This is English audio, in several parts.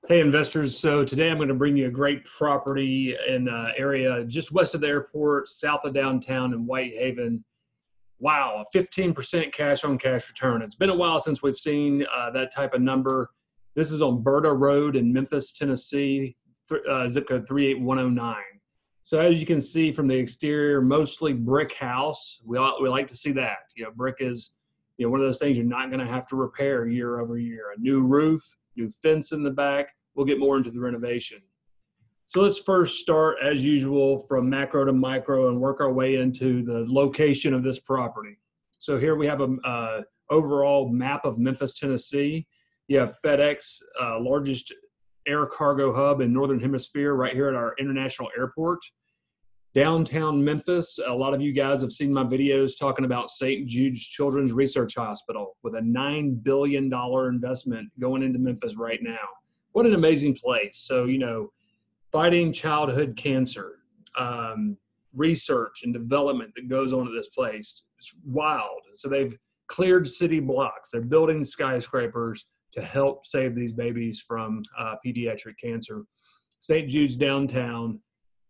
Hey investors, so today I'm going to bring you a great property in an area just west of the airport, south of downtown in Whitehaven. Wow, a 15% cash on cash return. It's been a while since we've seen that type of number. This is on Berta Road in Memphis, Tennessee, zip code 38109. So as you can see from the exterior, mostly brick house. We like to see that. You know, brick is one of those things you're not going to have to repair year over year. A new roof, new fence in the back. We'll get more into the renovation. So let's first start, as usual, from macro to micro and work our way into the location of this property. So here we have a overall map of Memphis, Tennessee. You have FedEx, largest air cargo hub in Northern Hemisphere, right here at our international airport. Downtown Memphis, a lot of you guys have seen my videos talking about St. Jude's Children's Research Hospital with a $9 billion investment going into Memphis right now. What an amazing place. So, fighting childhood cancer, research and development that goes on at this place. It's wild. So they've cleared city blocks. They're building skyscrapers to help save these babies from pediatric cancer. St. Jude's downtown.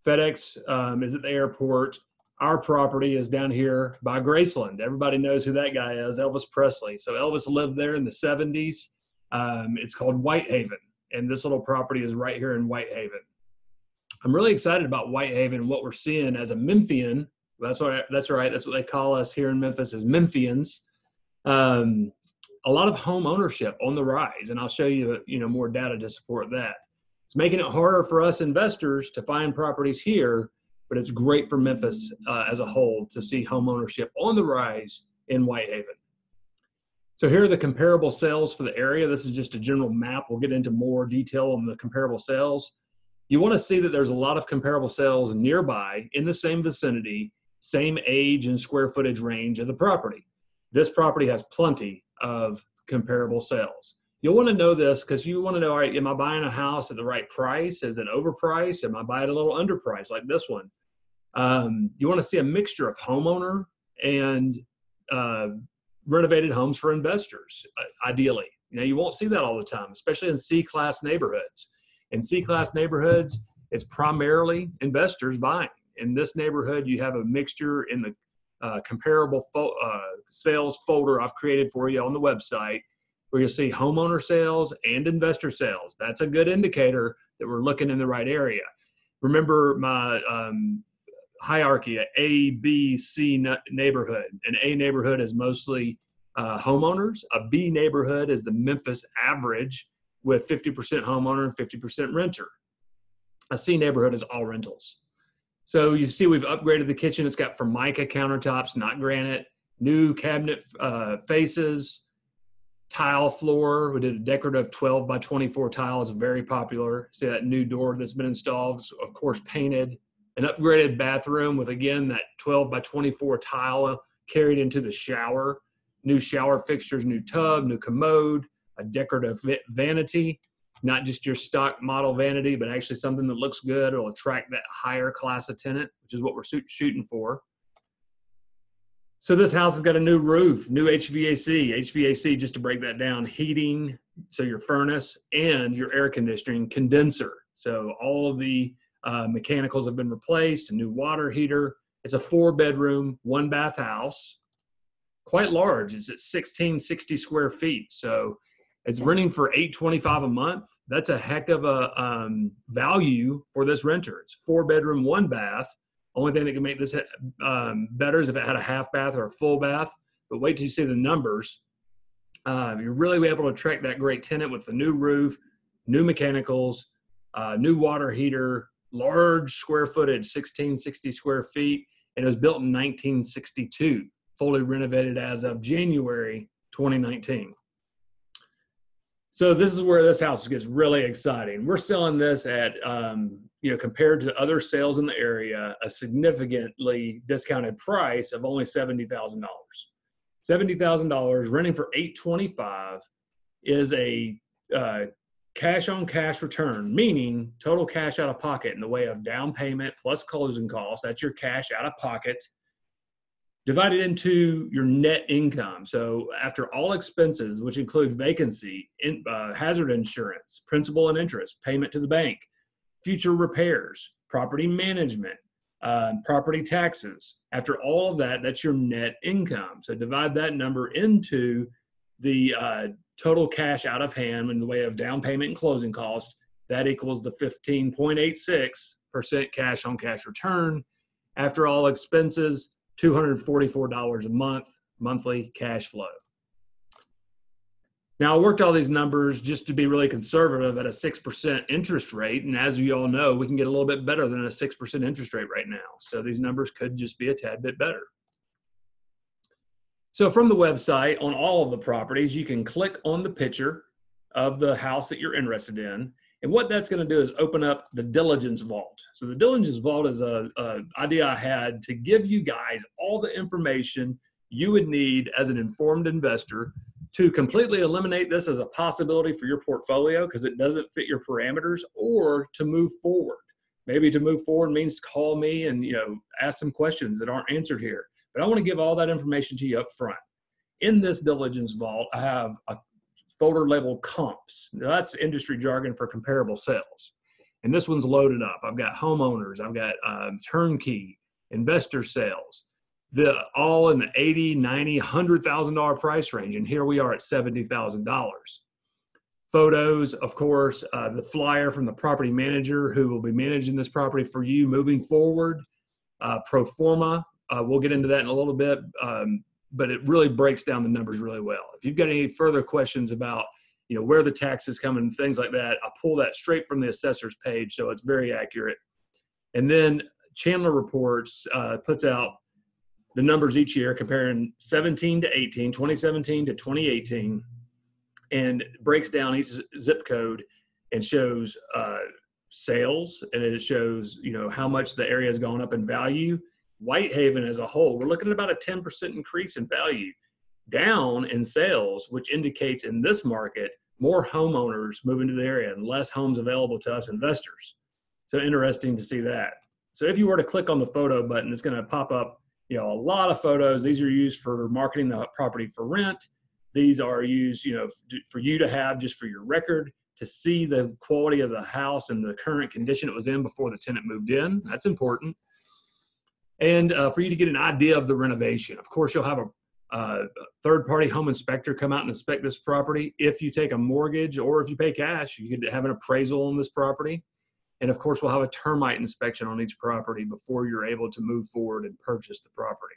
FedEx is at the airport. Our property is down here by Graceland. Everybody knows who that guy is, Elvis Presley. So Elvis lived there in the 70s. It's called Whitehaven. And this little property is right here in Whitehaven. I'm really excited about Whitehaven and what we're seeing as a Memphian. That's right. That's what they call us here in Memphis, as Memphians. A lot of home ownership on the rise, and I'll show you, more data to support that. It's making it harder for us investors to find properties here, but it's great for Memphis as a whole to see home ownership on the rise in Whitehaven. So here are the comparable sales for the area. This is just a general map. We'll get into more detail on the comparable sales. You want to see that there's a lot of comparable sales nearby in the same vicinity, same age and square footage range of the property. This property has plenty of comparable sales. You'll want to know this because you want to know, all right, am I buying a house at the right price? Is it overpriced? Am I buying a little underpriced like this one? You want to see a mixture of homeowner and renovated homes for investors, ideally. You won't see that all the time, especially in C-class neighborhoods. In C-class neighborhoods, it's primarily investors buying. In this neighborhood, you have a mixture in the comparable sales folder I've created for you on the website, where you'll see homeowner sales and investor sales. That's a good indicator that we're looking in the right area. Remember my hierarchy, A, B, C neighborhood. An A neighborhood is mostly homeowners. A B neighborhood is the Memphis average with 50% homeowner and 50% renter. A C neighborhood is all rentals. So you see we've upgraded the kitchen. It's got Formica countertops, not granite, new cabinet faces, tile floor. We did a decorative 12 by 24 tile. It's very popular. See that new door that's been installed, of course, painted. An upgraded bathroom with, again, that 12 by 24 tile carried into the shower. New shower fixtures, new tub, new commode, a decorative vanity, not just your stock model vanity, but actually something that looks good. It'll attract that higher class of tenant, which is what we're shooting for. So this house has got a new roof, new HVAC. HVAC, just to break that down, heating, so your furnace, and your air conditioning condenser. So all of the mechanicals have been replaced, a new water heater. It's a 4-bedroom, 1-bath house, quite large. It's at 1660 square feet. So it's renting for $825 a month. That's a heck of a value for this renter. It's 4-bedroom, 1-bath. Only thing that can make this better is if it had a half bath or a full bath. But wait till you see the numbers. You're really able to attract that great tenant with the new roof, new mechanicals, new water heater, large square footage, 1660 square feet, and it was built in 1962, fully renovated as of January 2019. So this is where this house gets really exciting. We're selling this at, compared to other sales in the area, a significantly discounted price of only $70,000. $70,000 renting for $825 is a cash on cash return, meaning total cash out of pocket in the way of down payment plus closing costs. That's your cash out of pocket, Divide it into your net income. So after all expenses, which include vacancy, hazard insurance, principal and interest, payment to the bank, future repairs, property management, property taxes. After all of that, that's your net income. So divide that number into the total cash out of hand in the way of down payment and closing costs. That equals the 15.86% cash on cash return. After all expenses, $244 a month, monthly cash flow. Now, I worked all these numbers just to be really conservative at a 6% interest rate. And as you all know, we can get a little bit better than a 6% interest rate right now. So these numbers could just be a tad bit better. So from the website, on all of the properties, you can click on the picture of the house that you're interested in. And what that's going to do is open up the diligence vault. So the diligence vault is an idea I had to give you guys all the information you would need as an informed investor to completely eliminate this as a possibility for your portfolio because it doesn't fit your parameters, or to move forward. Maybe to move forward means call me and ask some questions that aren't answered here. But I want to give all that information to you up front. In this diligence vault, I have a folder labeled comps. Now, that's industry jargon for comparable sales. And this one's loaded up. I've got homeowners, I've got turnkey, investor sales, all in the $80,000, $90,000, $100,000 price range. And here we are at $70,000. Photos, of course, the flyer from the property manager who will be managing this property for you moving forward, pro forma. We'll get into that in a little bit. But it really breaks down the numbers really well. If you've got any further questions about, where the taxes come and things like that, I pull that straight from the assessor's page, so it's very accurate. And then Chandler Reports puts out the numbers each year comparing 17 to 18, 2017 to 2018, and breaks down each zip code and shows sales, and it shows, how much the area has gone up in value. Whitehaven as a whole, we're looking at about a 10% increase in value, down in sales, which indicates in this market, more homeowners moving to the area and less homes available to us investors. So interesting to see that. So if you were to click on the photo button, it's going to pop up, a lot of photos. These are used for marketing the property for rent. These are used, for you to have just for your record, to see the quality of the house and the current condition it was in before the tenant moved in. That's important. And for you to get an idea of the renovation. Of course, you'll have a third-party home inspector come out and inspect this property. If you take a mortgage or if you pay cash, you could have an appraisal on this property. And of course, we'll have a termite inspection on each property before you're able to move forward and purchase the property.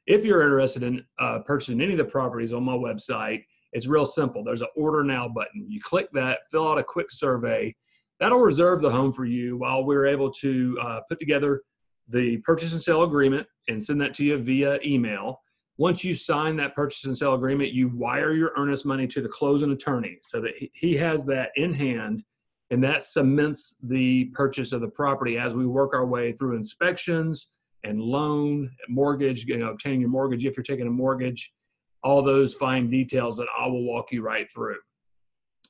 If you're interested in purchasing any of the properties on my website, it's real simple. There's an Order Now button. You click that, fill out a quick survey. That'll reserve the home for you while we're able to put together the purchase and sale agreement and send that to you via email. Once you sign that purchase and sale agreement, you wire your earnest money to the closing attorney so that he has that in hand, and that cements the purchase of the property as we work our way through inspections and loan, mortgage, obtaining your mortgage if you're taking a mortgage, all those fine details that I will walk you right through.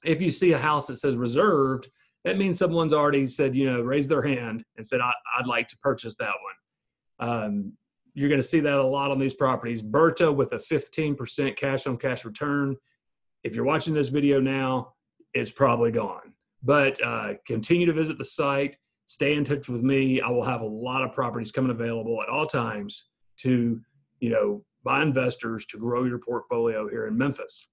If you see a house that says reserved, that means someone's already said, raised their hand and said, I'd like to purchase that one. You're going to see that a lot on these properties. Berta with a 15% cash on cash return. If you're watching this video now, it's probably gone. But continue to visit the site. Stay in touch with me. I will have a lot of properties coming available at all times to, by investors to grow your portfolio here in Memphis.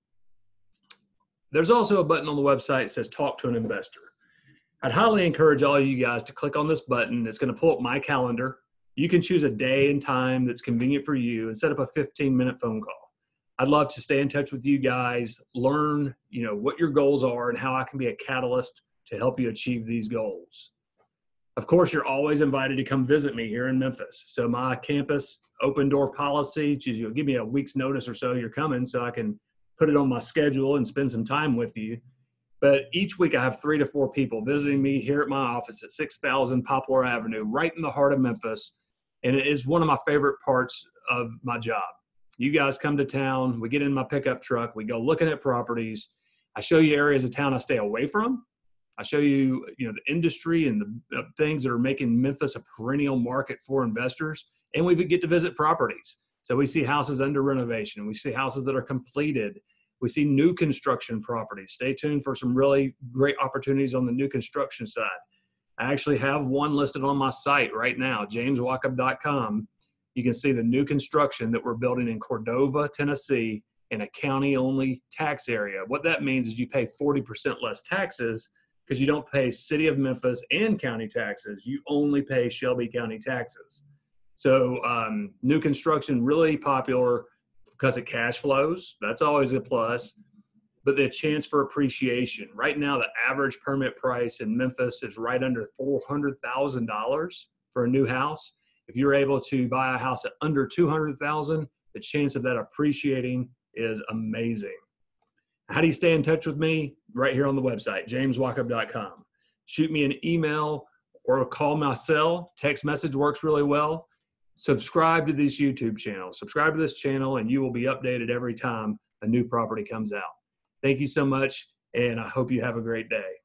There's also a button on the website that says Talk to an Investor. I'd highly encourage all of you guys to click on this button. It's going to pull up my calendar. You can choose a day and time that's convenient for you and set up a 15-minute phone call. I'd love to stay in touch with you guys, learn, what your goals are and how I can be a catalyst to help you achieve these goals. Of course, you're always invited to come visit me here in Memphis. So my campus open door policy, you'll give me a week's notice or so you're coming so I can put it on my schedule and spend some time with you. But each week I have 3 to 4 people visiting me here at my office at 6000 Poplar Avenue, right in the heart of Memphis. And it is one of my favorite parts of my job. You guys come to town, we get in my pickup truck, we go looking at properties. I show you areas of town I stay away from. I show you, the industry and the things that are making Memphis a perennial market for investors. And we get to visit properties. So we see houses under renovation. We see houses that are completed. We see new construction properties. Stay tuned for some really great opportunities on the new construction side. I actually have one listed on my site right now, jameswachob.com. You can see the new construction that we're building in Cordova, Tennessee, in a county-only tax area. What that means is you pay 40% less taxes because you don't pay City of Memphis and county taxes. You only pay Shelby County taxes. So new construction, really popular because it cash flows. That's always a plus. But the chance for appreciation. Right now, the average permit price in Memphis is right under $400,000 for a new house. If you're able to buy a house at under $200,000, the chance of that appreciating is amazing. How do you stay in touch with me? Right here on the website, jameswachob.com. Shoot me an email or call my cell. Text message works really well. Subscribe to this YouTube channel. Subscribe to this channel, and you will be updated every time a new property comes out. Thank you so much, and I hope you have a great day.